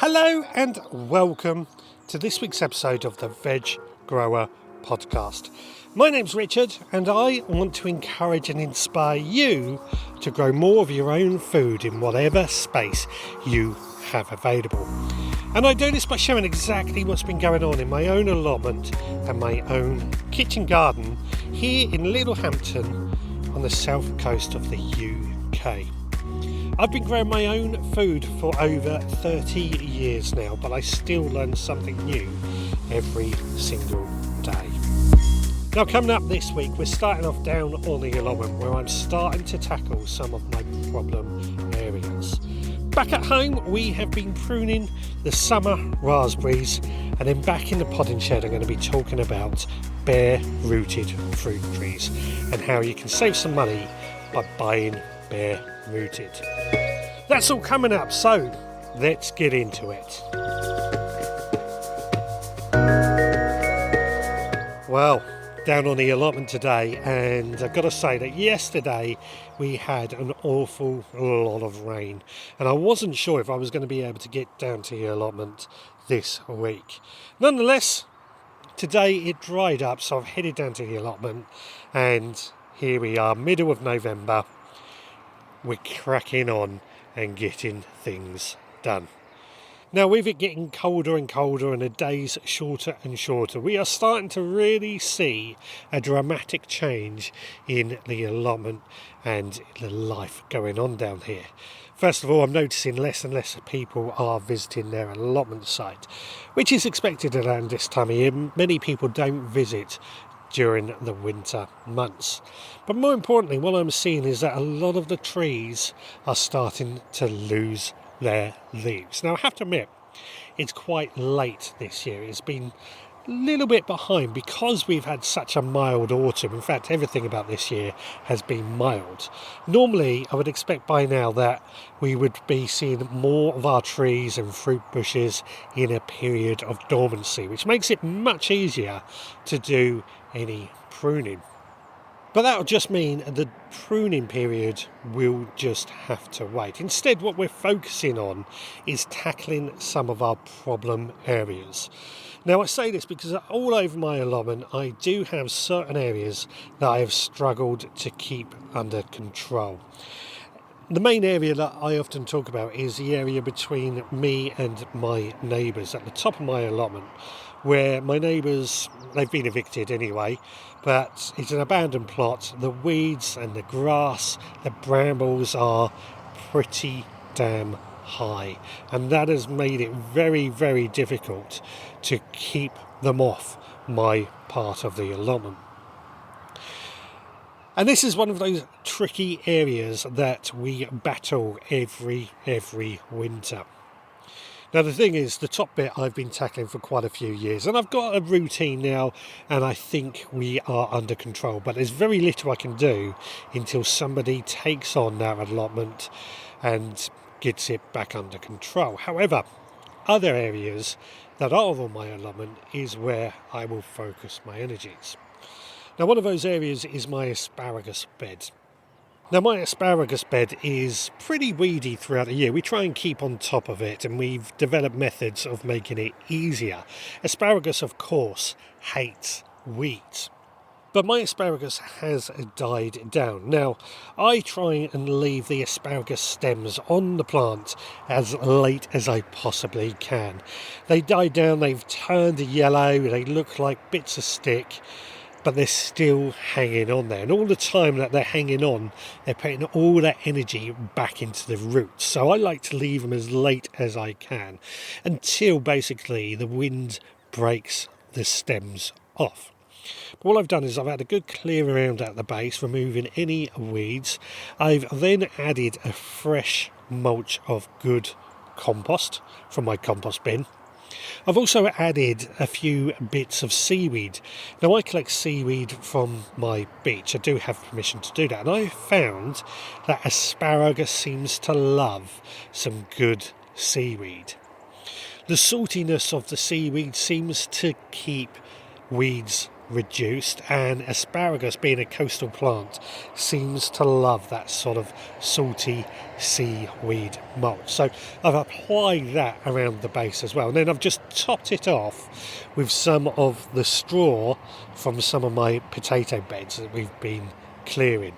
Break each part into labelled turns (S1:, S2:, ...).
S1: Hello and welcome to this week's episode of the Veg Grower Podcast. My name's Richard and I want to encourage and inspire you to grow more of your own food in whatever space you have available. And I do this by sharing exactly what's been going on in my own allotment and my own kitchen garden here in Littlehampton on the south coast of the UK. I've been growing my own food for over 30 years now, but I still learn something new every single day. Now, coming up this week, we're starting off down on the allotment where I'm starting to tackle some of my problem areas. Back at home, we have been pruning the summer raspberries, and then back in the potting shed, I'm going to be talking about bare-rooted fruit trees and how you can save some money by buying bare-rooted. That's all coming up, so let's get into it. Well, down on the allotment today, and I've got to say that yesterday we had an awful lot of rain, and I wasn't sure if I was going to be able to get down to the allotment this week. Nonetheless, today it dried up, so I've headed down to the allotment, and here we are, middle of November. We're cracking on and getting things done. Now, with it getting colder and colder and the days shorter and shorter, we are starting to really see a dramatic change in the allotment and the life going on down here. First of all, I'm noticing less and less people are visiting their allotment site, which is expected around this time of year. Many people don't visit during the winter months. But more importantly, what I'm seeing is that a lot of the trees are starting to lose their leaves. Now, I have to admit, it's quite late this year. It's been a little bit behind because we've had such a mild autumn. In fact, everything about this year has been mild. Normally, I would expect by now that we would be seeing more of our trees and fruit bushes in a period of dormancy, which makes it much easier to do any pruning. But that will just mean the pruning period will just have to wait. Instead, what we're focusing on is tackling some of our problem areas. Now, I say this because all over my allotment, I do have certain areas that I have struggled to keep under control. The main area that I often talk about is the area between me and my neighbours at the top of my allotment, where my neighbours, they've been evicted anyway, but it's an abandoned plot. The weeds and the grass, the brambles are pretty damn high, and that has made it very, very difficult to keep them off my part of the allotment. And this is one of those tricky areas that we battle every winter. Now, the thing is, the top bit I've been tackling for quite a few years, and I've got a routine now, and I think we are under control. But there's very little I can do until somebody takes on that allotment and gets it back under control. However, other areas that are on my allotment is where I will focus my energies. Now, one of those areas is my asparagus bed. Now, my asparagus bed is pretty weedy throughout the year. We try and keep on top of it, and we've developed methods of making it easier. Asparagus, of course, hates weeds. But my asparagus has died down. Now, I try and leave the asparagus stems on the plant as late as I possibly can. They die down, they've turned yellow, they look like bits of stick, but they're still hanging on there. And all the time that they're hanging on, they're putting all that energy back into the roots. So I like to leave them as late as I can until basically the wind breaks the stems off. But what I've done is I've had a good clear around at the base, removing any weeds. I've then added a fresh mulch of good compost from my compost bin. I've also added a few bits of seaweed. Now, I collect seaweed from my beach. I do have permission to do that. And I found that asparagus seems to love some good seaweed. The saltiness of the seaweed seems to keep weeds reduced, and asparagus, being a coastal plant, seems to love that sort of salty seaweed mulch. So I've applied that around the base as well, and then I've just topped it off with some of the straw from some of my potato beds that we've been clearing.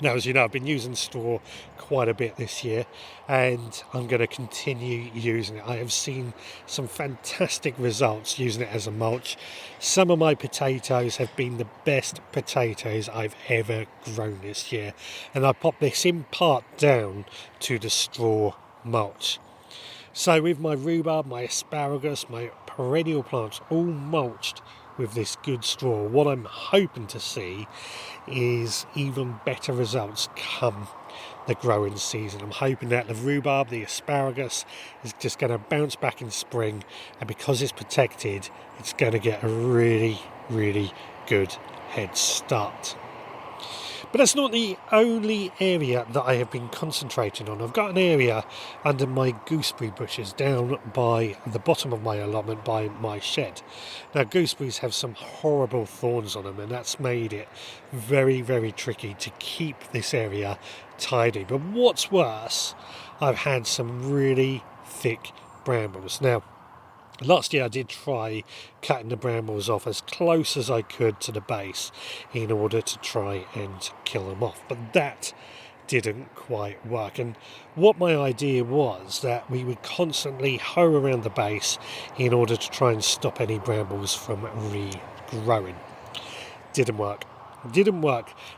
S1: Now, as you know, I've been using straw quite a bit this year, and I'm going to continue using it. I have seen some fantastic results using it as a mulch. Some of my potatoes have been the best potatoes I've ever grown this year, and I popped this in part down to the straw mulch. So with my rhubarb, my asparagus, my perennial plants all mulched with this good straw, what I'm hoping to see is even better results come the growing season. I'm hoping that the rhubarb, the asparagus, is just going to bounce back in spring, and because it's protected, it's going to get a really, really good head start. But that's not the only area that I have been concentrating on. I've got an area under my gooseberry bushes down by the bottom of my allotment by my shed. Now, gooseberries have some horrible thorns on them, and that's made it very, very tricky to keep this area tidy. But what's worse, I've had some really thick brambles. Now, last year I did try cutting the brambles off as close as I could to the base in order to try and kill them off, but that didn't quite work. And what my idea was that we would constantly hoe around the base in order to try and stop any brambles from regrowing. Didn't work.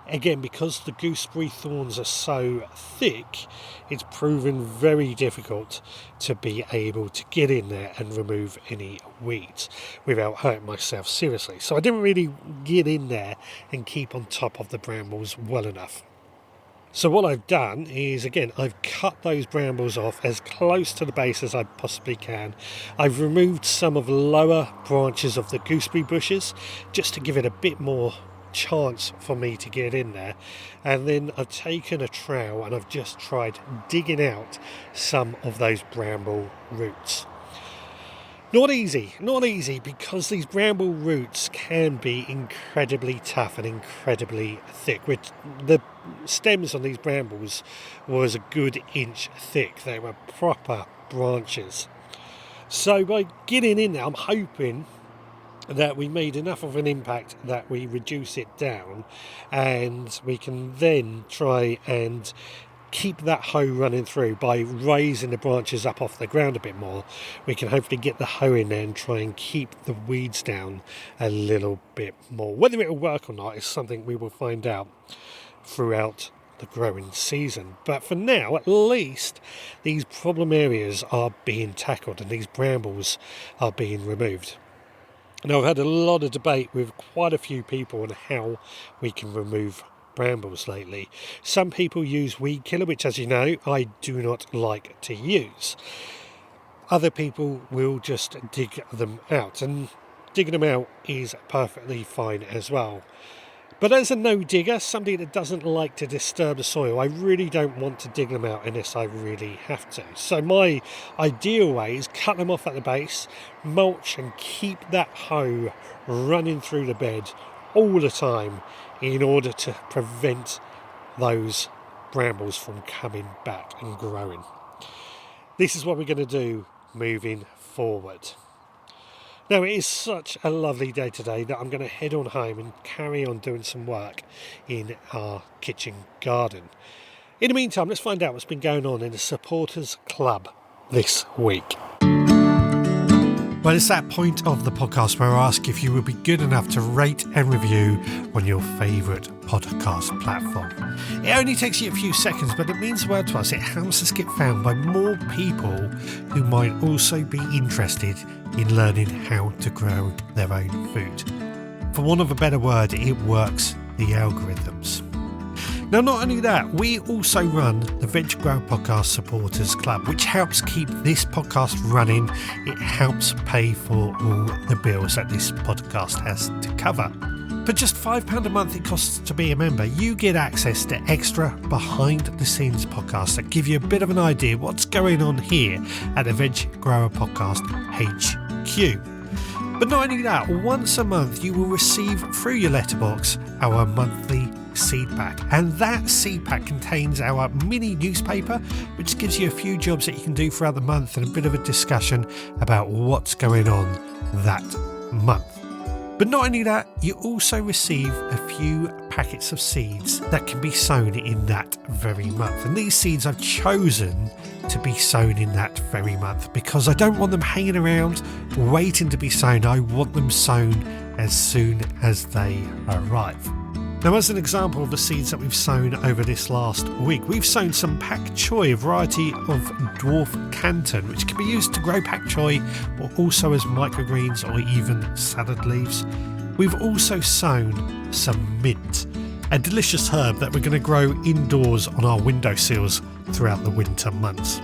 S1: Again, because the gooseberry thorns are so thick, it's proven very difficult to be able to get in there and remove any weeds without hurting myself seriously. So I didn't really get in there and keep on top of the brambles well enough. So what I've done is, again, I've cut those brambles off as close to the base as I possibly can. I've removed some of the lower branches of the gooseberry bushes just to give it a bit more chance for me to get in there, and then I've taken a trowel and I've just tried digging out some of those bramble roots. Not easy, because these bramble roots can be incredibly tough and incredibly thick, which the stems on these brambles was a good inch thick. They were proper branches. So by getting in there, I'm hoping that we made enough of an impact that we reduce it down, and we can then try and keep that hoe running through by raising the branches up off the ground a bit more. We can hopefully get the hoe in there and try and keep the weeds down a little bit more. Whether it will work or not is something we will find out throughout the growing season. But for now, at least, these problem areas are being tackled and these brambles are being removed. Now, I've had a lot of debate with quite a few people on how we can remove brambles lately. Some people use weed killer, which, as you know, I do not like to use. Other people will just dig them out, and digging them out is perfectly fine as well. But as a no-digger, somebody that doesn't like to disturb the soil, I really don't want to dig them out unless I really have to. So my ideal way is cut them off at the base, mulch, and keep that hoe running through the bed all the time in order to prevent those brambles from coming back and growing. This is what we're going to do moving forward. Now, it is such a lovely day today that I'm going to head on home and carry on doing some work in our kitchen garden. In the meantime, let's find out what's been going on in the Supporters Club this week. Well, it's that point of the podcast where I ask if you would be good enough to rate and review on your favourite podcast platform. It only takes you a few seconds, but it means the world to us. It helps us get found by more people who might also be interested in learning how to grow their own food. For want of a better word, it works the algorithms. Now, not only that, we also run the Veg Grower Podcast Supporters Club, which helps keep this podcast running. It helps pay for all the bills that this podcast has to cover. For just £5 a month it costs to be a member, you get access to extra behind-the-scenes podcasts that give you a bit of an idea what's going on here at the Veg Grower Podcast HQ. But not only that, once a month you will receive through your letterbox our monthly seed pack, and that seed pack contains our mini newspaper, which gives you a few jobs that you can do throughout the month and a bit of a discussion about what's going on that month. But not only that, you also receive a few packets of seeds that can be sown in that very month. And these seeds I've chosen to be sown in that very month because I don't want them hanging around waiting to be sown. I want them sown as soon as they arrive. Now, as an example of the seeds that we've sown over this last week, we've sown some pak choi, a variety of dwarf Canton, which can be used to grow pak choi or also as microgreens or even salad leaves. We've also sown some mint, a delicious herb that we're going to grow indoors on our windowsills throughout the winter months.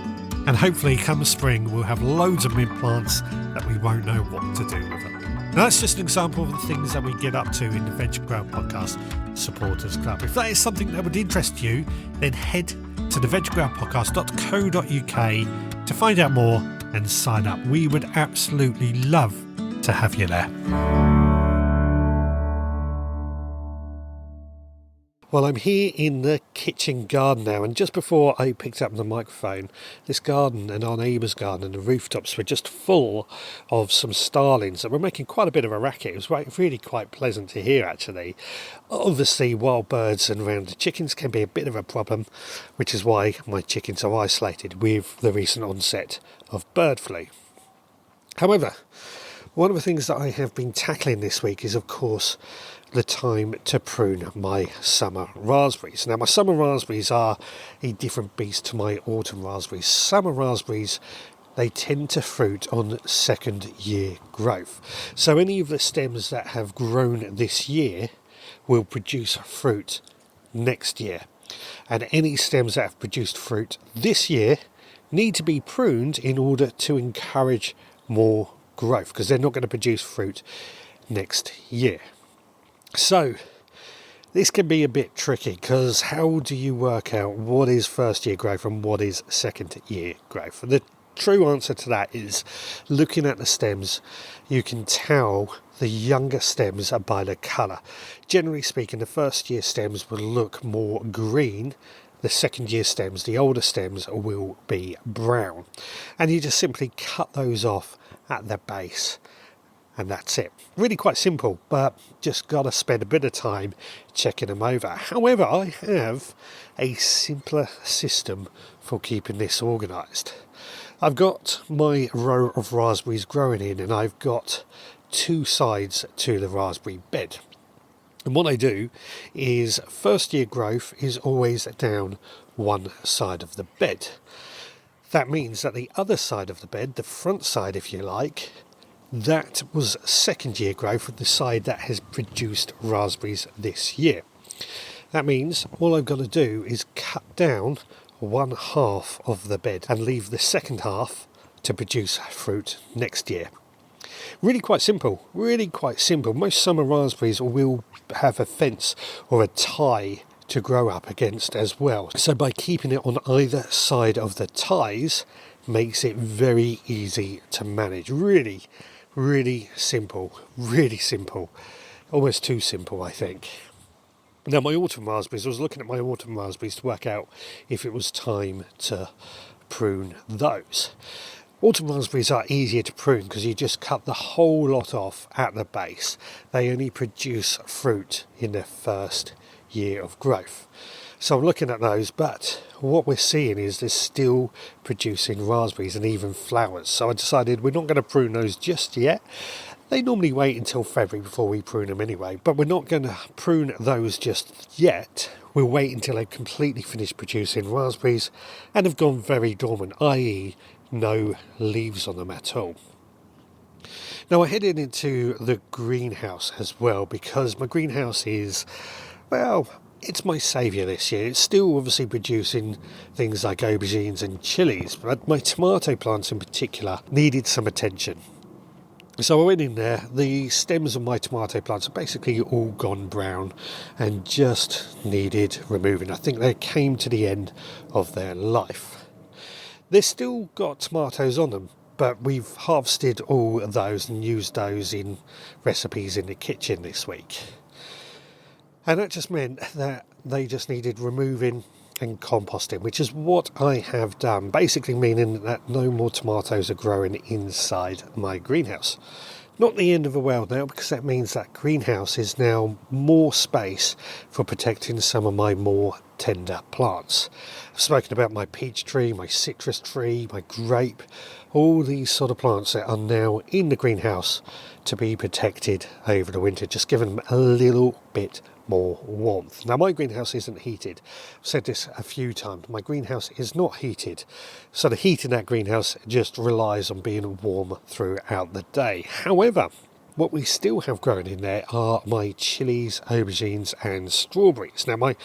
S1: And hopefully come spring we'll have loads of mint plants that we won't know what to do with them. Now, that's just an example of the things that we get up to in the Veg Grower Podcast Supporters Club. If that is something that would interest you, then head to the veggrowerpodcast.co.uk to find out more and sign up. We would absolutely love to have you there. Well, I'm here in the kitchen garden now, and just before I picked up the microphone, this garden and our neighbour's garden and the rooftops were just full of some starlings that were making quite a bit of a racket. It was really quite pleasant to hear, actually. Obviously, wild birds and round chickens can be a bit of a problem, which is why my chickens are isolated with the recent onset of bird flu. However, one of the things that I have been tackling this week is, of course, the time to prune my summer raspberries. Now, my summer raspberries are a different beast to my autumn raspberries. Summer raspberries, they tend to fruit on second year growth. So any of the stems that have grown this year will produce fruit next year. And any stems that have produced fruit this year need to be pruned in order to encourage more growth, because they're not going to produce fruit next year. So this can be a bit tricky, because how do you work out what is first year growth and what is second year growth? The true answer to that is looking at the stems. You can tell the younger stems are by the colour. Generally speaking, the first year stems will look more green. The second year stems, the older stems, will be brown. And you just simply cut those off at the base. And that's it. Really quite simple, but just got to spend a bit of time checking them over. However, I have a simpler system for keeping this organised. I've got my row of raspberries growing in, and I've got two sides to the raspberry bed. And what I do is first year growth is always down one side of the bed. That means that the other side of the bed, the front side if you like, that was second year growth with the side that has produced raspberries this year. That means all I've got to do is cut down one half of the bed and leave the second half to produce fruit next year. Really quite simple, Most summer raspberries will have a fence or a tie to grow up against as well. So by keeping it on either side of the ties makes it very easy to manage. Really simple, almost too simple, I think. Now, my autumn raspberries, I was looking at my autumn raspberries to work out if it was time to prune those. Autumn raspberries are easier to prune because you just cut the whole lot off at the base. They only produce fruit in their first year of growth. So I'm looking at those, but what we're seeing is they're still producing raspberries and even flowers. So I decided we're not going to prune those just yet. They normally wait until February before we prune them anyway, but we're not going to prune those just yet. We'll wait until they've completely finished producing raspberries and have gone very dormant, i.e. no leaves on them at all. Now I headed into the greenhouse as well, because my greenhouse is, well, it's my saviour this year. It's still obviously producing things like aubergines and chilies, but my tomato plants in particular needed some attention. So I went in there. The stems of my tomato plants are basically all gone brown and just needed removing. I think they came to the end of their life. They've still got tomatoes on them, but we've harvested all of those and used those in recipes in the kitchen this week. And that just meant that they just needed removing and composting, which is what I have done, basically meaning that no more tomatoes are growing inside my greenhouse. Not the end of the world now, because that means that greenhouse is now more space for protecting some of my more tender plants. I've spoken about my peach tree, my citrus tree, my grape, all these sort of plants that are now in the greenhouse to be protected over the winter, just giving them a little bit more warmth. Now, my greenhouse isn't heated. I've said this a few times. My greenhouse is not heated, so the heat in that greenhouse just relies on being warm throughout the day. However, what we still have growing in there are my chilies, aubergines and strawberries. Now, my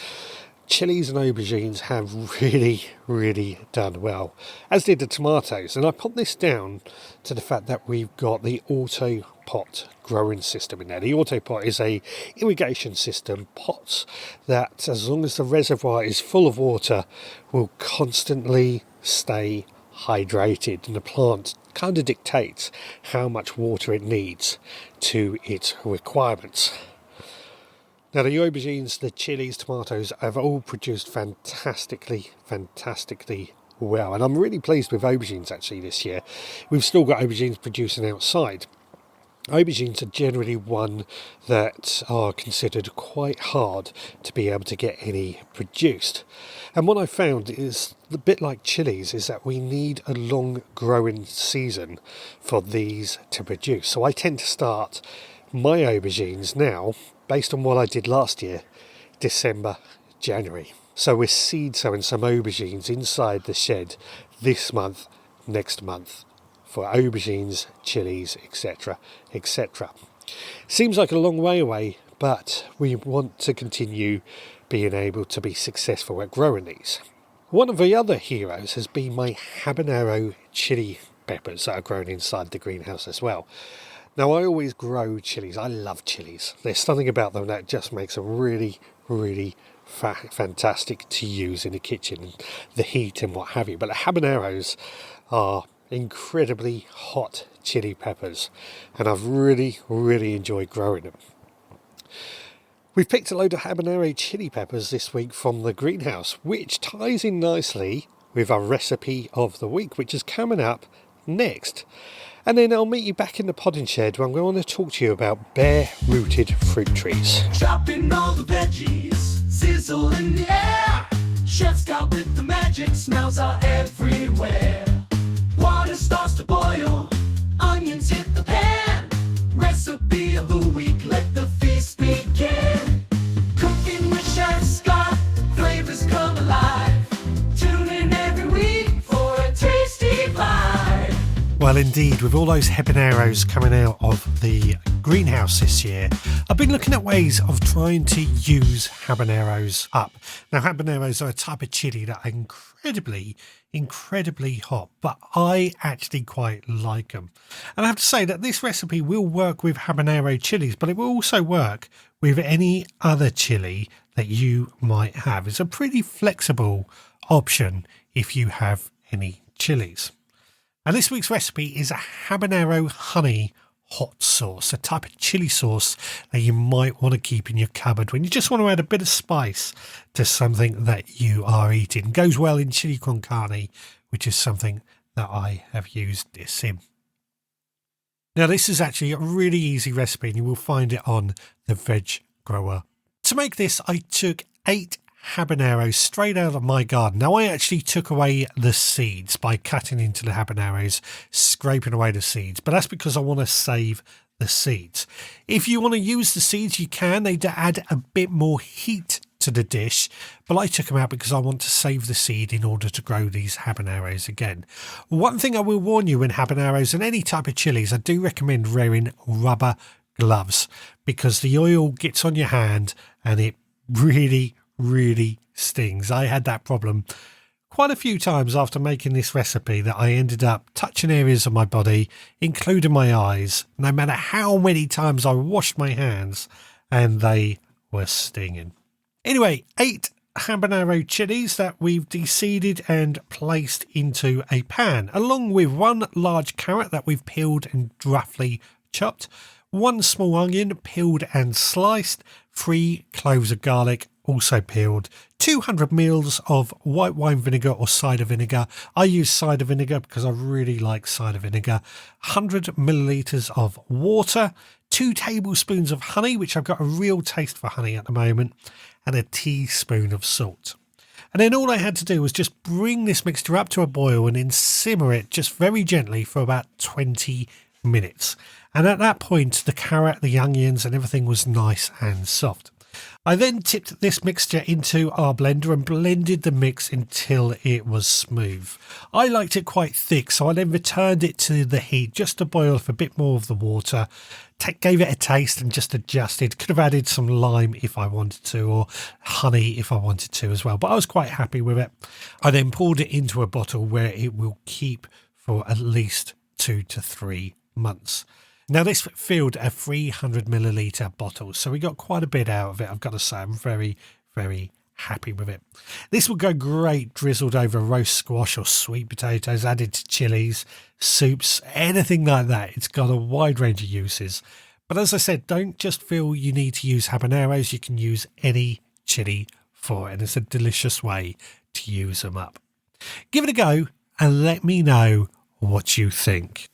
S1: chilies and aubergines have really done well, as did the tomatoes, and I put this down to the fact that we've got the auto pot growing system in there. The auto pot is a irrigation system, pots that, as long as the reservoir is full of water, will constantly stay hydrated, and the plant kind of dictates how much water it needs to its requirements. Now, the aubergines, the chilies, tomatoes have all produced fantastically well, and I'm really pleased with aubergines actually this year. We've still got aubergines producing outside. Aubergines are generally one that are considered quite hard to be able to get any produced. And what I found is, a bit like chilies, is that we need a long growing season for these to produce. So I tend to start my aubergines now, based on what I did last year, December, January. So we're seed sowing some aubergines inside the shed this month, next month, for aubergines, chilies, etc. Seems like a long way away, but we want to continue being able to be successful at growing these. One of the other heroes has been my habanero chili peppers that are grown inside the greenhouse as well. Now, I always grow chilies. I love chilies. There's something about them that just makes them really fantastic to use in the kitchen, the heat and what have you. But the habaneros are incredibly hot chili peppers, and I've really enjoyed growing them. We've picked a load of habanero chili peppers this week from the greenhouse, which ties in nicely with our recipe of the week, which is coming up next. And then I'll meet you back in the potting shed where I'm going to talk to you about bare-rooted fruit trees.
S2: Chopping all the veggies, sizzle in the air. Chef Scott with the magic, smells are everywhere. Water starts to boil, onions hit the pan. Recipe of the week, let the feast begin. Cooking with Chef Scott, flavors come alive. Tune in every week for a tasty bite.
S1: Well, indeed, with all those habaneros coming out of the greenhouse this year, I've been looking at ways of trying to use habaneros up. Now, habaneros are a type of chili that are incredibly hot, but I actually quite like them. And I have to say that this recipe will work with habanero chilies, but it will also work with any other chili that you might have. It's a pretty flexible option if you have any chilies. And this week's recipe is a habanero honey hot sauce, a type of chili sauce that you might want to keep in your cupboard when you just want to add a bit of spice to something that you are eating. It goes well in chili con carne, which is something that I have used this in. Now, this is actually a really easy recipe, and you will find it on the Veg Grower. To make this, I took 8 habaneros straight out of my garden. Now, I actually took away the seeds by cutting into the habaneros, scraping away the seeds, but that's because I want to save the seeds. If you want to use the seeds, you can. They add a bit more heat to the dish, but I took them out because I want to save the seed in order to grow these habaneros again. One thing I will warn you in habaneros and any type of chilies, I do recommend wearing rubber gloves because the oil gets on your hand and it really stings. I had that problem quite a few times after making this recipe, that I ended up touching areas of my body, including my eyes, no matter how many times I washed my hands, and they were stinging. Anyway, 8 habanero chilies that we've de-seeded and placed into a pan, along with 1 large carrot that we've peeled and roughly chopped, 1 small onion peeled and sliced, 3 cloves of garlic also peeled, 200 ml of white wine vinegar or cider vinegar. I use cider vinegar because I really like cider vinegar, 100 millilitres of water, 2 tablespoons of honey, which I've got a real taste for honey at the moment, and a teaspoon of salt. And then all I had to do was just bring this mixture up to a boil and then simmer it just very gently for about 20 minutes. And at that point, the carrot, the onions and everything was nice and soft. I then tipped this mixture into our blender and blended the mix until it was smooth. I liked it quite thick, so I then returned it to the heat just to boil off a bit more of the water. Gave it a taste and just adjusted. Could have added some lime if I wanted to, or honey if I wanted to as well, but I was quite happy with it. I then poured it into a bottle where it will keep for at least 2 to 3 months. Now this filled a 300 milliliter bottle, so we got quite a bit out of it. I've got to say, I'm very, very happy with it. This will go great drizzled over roast squash or sweet potatoes, added to chilies, soups, anything like that. It's got a wide range of uses. But as I said, don't just feel you need to use habaneros. You can use any chili for it, and it's a delicious way to use them up. Give it a go and let me know what you think.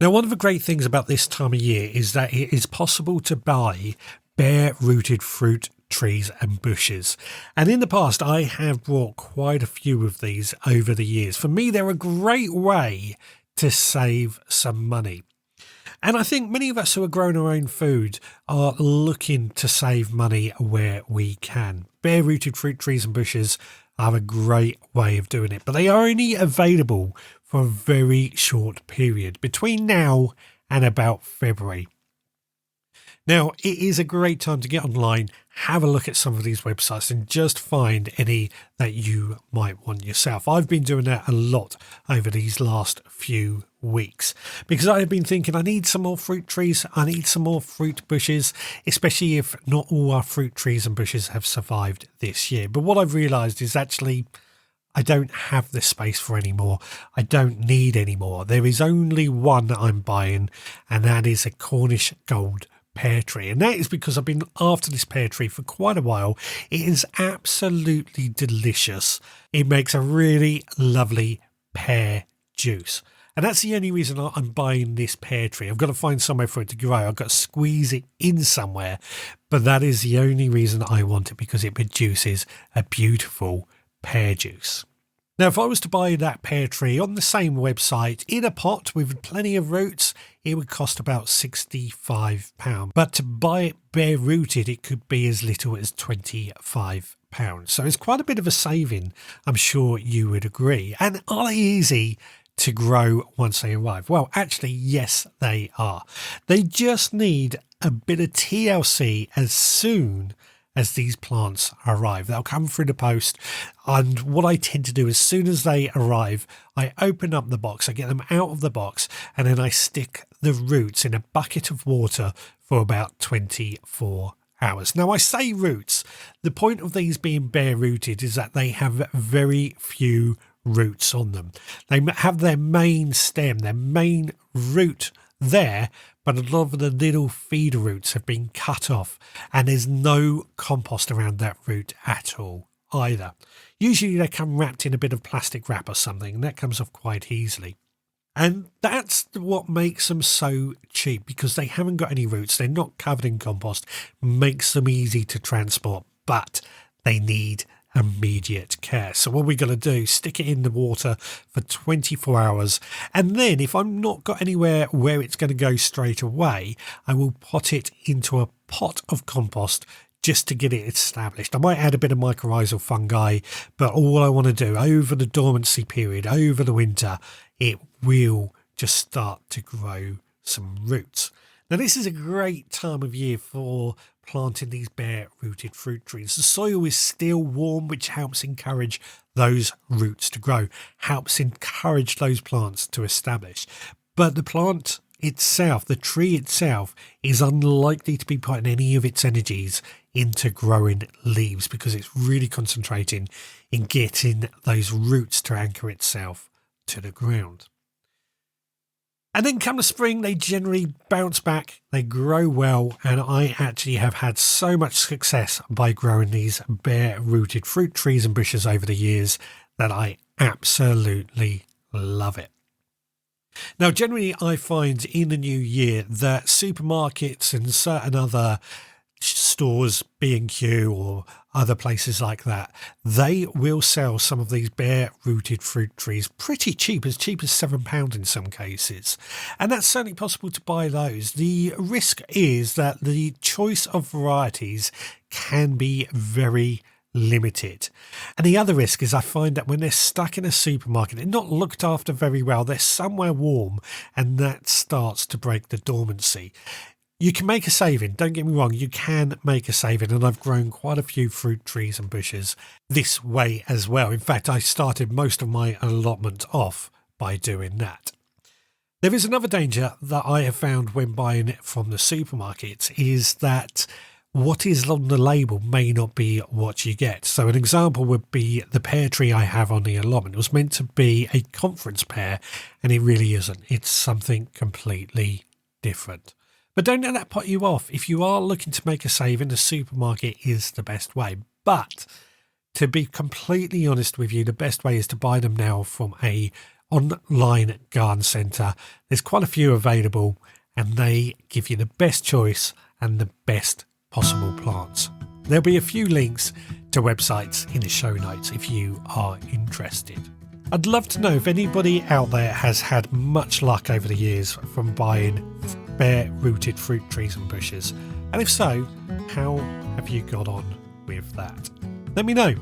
S1: Now, one of the great things about this time of year is that it is possible to buy bare-rooted fruit trees and bushes. And in the past, I have bought quite a few of these over the years. For me, they're a great way to save some money. And I think many of us who are growing our own food are looking to save money where we can. Bare-rooted fruit trees and bushes are a great way of doing it, but they are only available for a very short period between now and about February. Now, it is a great time to get online, have a look at some of these websites and just find any that you might want yourself. I've been doing that a lot over these last few weeks because I have been thinking I need some more fruit trees, I need some more fruit bushes, especially if not all our fruit trees and bushes have survived this year. But what I've realised is actually I don't have the space for any more. I don't need any more. There is only one I'm buying, and that is a Cornish gold pear tree. And that is because I've been after this pear tree for quite a while. It is absolutely delicious. It makes a really lovely pear juice. And that's the only reason I'm buying this pear tree. I've got to find somewhere for it to grow. I've got to squeeze it in somewhere. But that is the only reason I want it, because it produces a beautiful pear juice. Now, if I was to buy that pear tree on the same website in a pot with plenty of roots, it would cost about £65. But to buy it bare rooted, it could be as little as £25. So it's quite a bit of a saving, I'm sure you would agree. And are they easy to grow once they arrive? Well, actually, yes, they are. They just need a bit of TLC as soon as these plants arrive. They'll come through the post, and what I tend to do as soon as they arrive, I open up the box, I get them out of the box, and then I stick the roots in a bucket of water for about 24 hours. Now, I say roots. The point of these being bare rooted is that they have very few roots on them. They have their main stem, their main root there, but a lot of the little feeder roots have been cut off, and there's no compost around that root at all either. Usually they come wrapped in a bit of plastic wrap or something, and that comes off quite easily. And that's what makes them so cheap, because they haven't got any roots, they're not covered in compost, makes them easy to transport, but they need immediate care. So what we're going to do, stick it in the water for 24 hours, and then if I'm not got anywhere where it's going to go straight away, I will pot it into a pot of compost just to get it established. I might add a bit of mycorrhizal fungi, but all I want to do over the dormancy period, over the winter, it will just start to grow some roots. Now, this is a great time of year for planting these bare-rooted fruit trees. The soil is still warm, which helps encourage those roots to grow, helps encourage those plants to establish. But the plant itself, the tree itself, is unlikely to be putting any of its energies into growing leaves because it's really concentrating in getting those roots to anchor itself to the ground. And then come the spring, they generally bounce back, they grow well, and I actually have had so much success by growing these bare-rooted fruit trees and bushes over the years that I absolutely love it. Now, generally, I find in the new year that supermarkets and certain other stores, B&Q or other places like that, they will sell some of these bare-rooted fruit trees pretty cheap as £7 in some cases. And that's certainly possible to buy those. The risk is that the choice of varieties can be very limited. And the other risk is I find that when they're stuck in a supermarket, they're not looked after very well, they're somewhere warm, and that starts to break the dormancy. You can make a saving, don't get me wrong, you can make a saving, and I've grown quite a few fruit trees and bushes this way as well. In fact, I started most of my allotment off by doing that. There is another danger that I have found when buying it from the supermarkets is that what is on the label may not be what you get. So an example would be the pear tree I have on the allotment. It was meant to be a conference pear, and it really isn't. It's something completely different. But don't let that put you off. If you are looking to make a saving, the supermarket is the best way. But to be completely honest with you, the best way is to buy them now from a online garden centre. There's quite a few available, and they give you the best choice and the best possible plants. There'll be a few links to websites in the show notes if you are interested. I'd love to know if anybody out there has had much luck over the years from buying bare-rooted fruit trees and bushes, and if so, how have you got on with that? Let me know.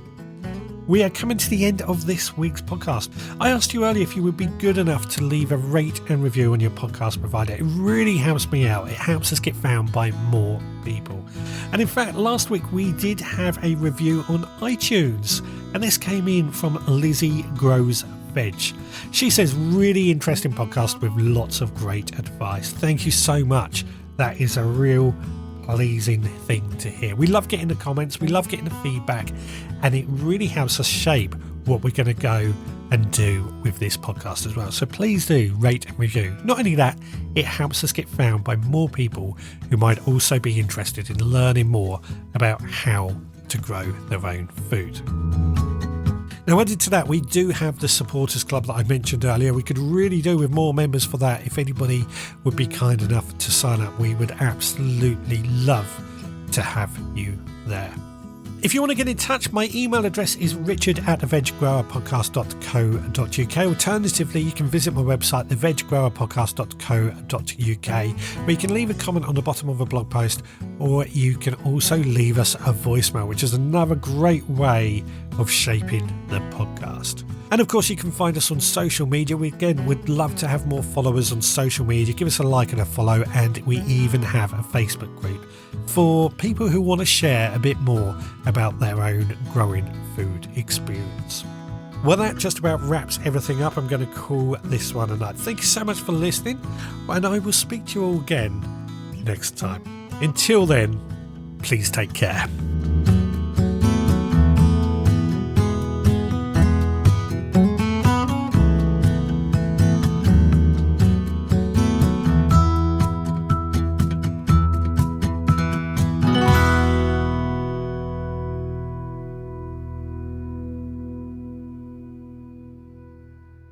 S1: We are coming to the end of this week's podcast. I asked you earlier if you would be good enough to leave a rate and review on your podcast provider. It really helps me out. It helps us get found by more people. And in fact, last week we did have a review on iTunes, and this came in from Lizzie Grows Veg. She says, really interesting podcast with lots of great advice. Thank you so much. That is a real pleasing thing to hear. We love getting the comments, we love getting the feedback, and it really helps us shape what we're going to go and do with this podcast as well. So please do rate and review. Not only that, it helps us get found by more people who might also be interested in learning more about how to grow their own food. Now, added to that, we do have the supporters club that I mentioned earlier. We could really do with more members for that. If anybody would be kind enough to sign up, we would absolutely love to have you there. If you want to get in touch, my email address is richard@theveggrowerpodcast.co.uk. Alternatively, you can visit my website, theveggrowerpodcast.co.uk, where you can leave a comment on the bottom of a blog post, or you can also leave us a voicemail, which is another great way of shaping the podcast. And of course, you can find us on social media. We again would love to have more followers on social media. Give us a like and a follow, and we even have a Facebook group for people who want to share a bit more about their own growing food experience. Well, that just about wraps everything up. I'm going to call this one a night. Thank you so much for listening, and I will speak to you all again next time. Until then, please take care.